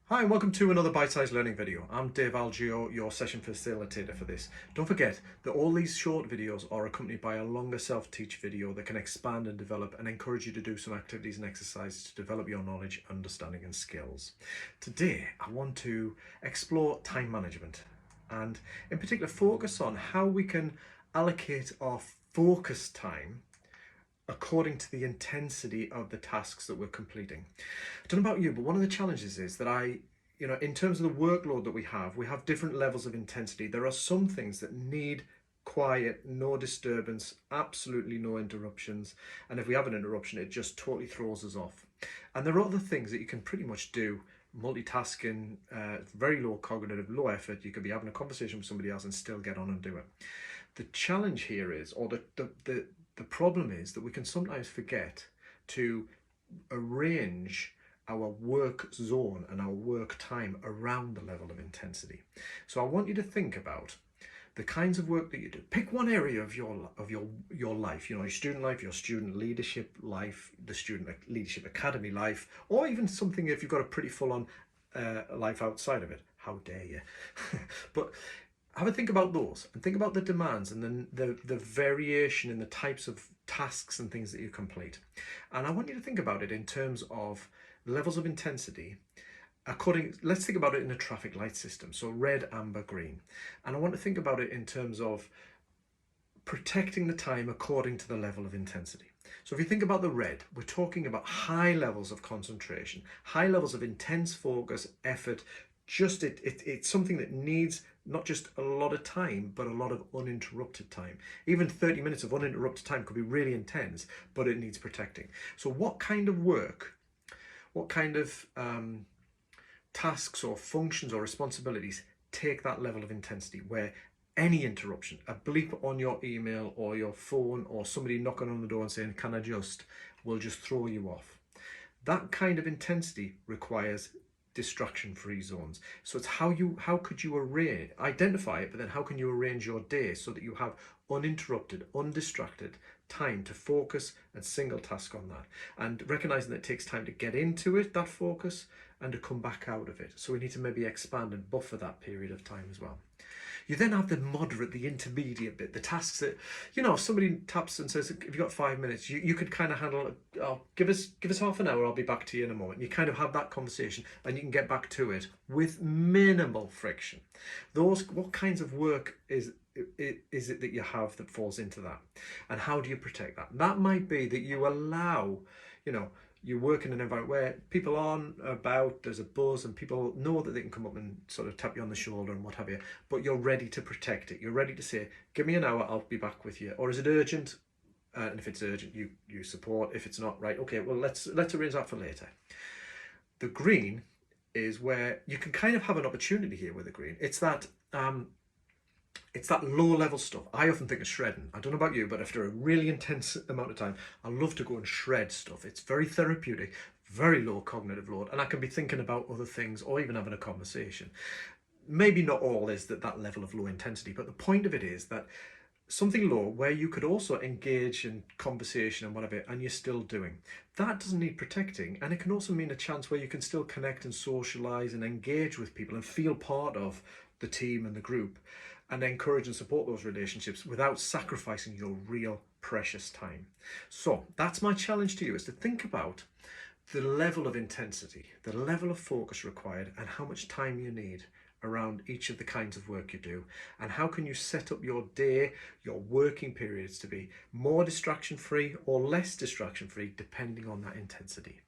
Hi and welcome to another bite-sized learning video. I'm Dave Algio, your session facilitator for this. Don't forget that all these short videos are accompanied by a longer self-teach video that can expand and develop and encourage you to do some activities and exercises to develop your knowledge, understanding and skills. Today I want to explore time management and in particular focus on how we can allocate our focus time according to the intensity of the tasks that we're completing. I don't know about you, but one of the challenges is that in terms of the workload that we have different levels of intensity. There are some things that need quiet, no disturbance, absolutely no interruptions. And if we have an interruption, it just totally throws us off. And there are other things that you can pretty much do multitasking, very low cognitive, low effort. You could be having a conversation with somebody else and still get on and do it. The challenge here is, or the problem is, that we can sometimes forget to arrange our work zone and our work time around the level of intensity. So I want you to think about the kinds of work that you do. Pick one area of your life, your student life, your student leadership life, the student leadership academy life, or even something if you've got a pretty full-on life outside of it. How dare you? But have a think about those and think about the demands and then the variation in the types of tasks and things that you complete. And I want you to think about it in terms of levels of intensity let's think about it in a traffic light system. So red, amber, green. And I want to think about it in terms of protecting the time according to the level of intensity. So if you think about the red, we're talking about high levels of concentration, high levels of intense focus, effort. It's something that needs not just a lot of time, but a lot of uninterrupted time. Even 30 minutes of uninterrupted time could be really intense, but it needs protecting. So what kind of work, what kind of tasks or functions or responsibilities take that level of intensity where any interruption, a bleep on your email or your phone or somebody knocking on the door and saying, "Can I just," will just throw you off. That kind of intensity requires distraction-free zones. So it's how could you identify it, but then how can you arrange your day so that you have uninterrupted, undistracted time to focus and single task on that, and recognizing that it takes time to get into it, that focus, and to come back out of it. So we need to maybe expand and buffer that period of time as well. You then have the moderate, the intermediate bit, the tasks that, if somebody taps and says, "If you've got 5 minutes," you could kind of handle it. "Oh, give us half an hour, I'll be back to you in a moment." You kind of have that conversation and you can get back to it with minimal friction. What kinds of work is it that you have that falls into that? And how do you protect that? That might be that you allow, you work in an environment where people aren't about, there's a buzz and people know that they can come up and sort of tap you on the shoulder and what have you, but you're ready to protect it. You're ready to say, "Give me an hour, I'll be back with you." Or is it urgent? And if it's urgent, you support. If it's not, right, okay, well, let's arrange that for later. The green is where you can kind of have an opportunity here with the green. It's that low level stuff. I often think of shredding. I don't know about you, but after a really intense amount of time, I love to go and shred stuff. It's very therapeutic, very low cognitive load, and I can be thinking about other things or even having a conversation. Maybe not all is that level of low intensity, but the point of it is that something low where you could also engage in conversation and whatever, and you're still doing. That doesn't need protecting, and it can also mean a chance where you can still connect and socialize and engage with people and feel part of the team and the group and encourage and support those relationships without sacrificing your real precious time. So that's my challenge to you, is to think about the level of intensity, the level of focus required, and how much time you need around each of the kinds of work you do, and how can you set up your day, your working periods to be more distraction free or less distraction free depending on that intensity.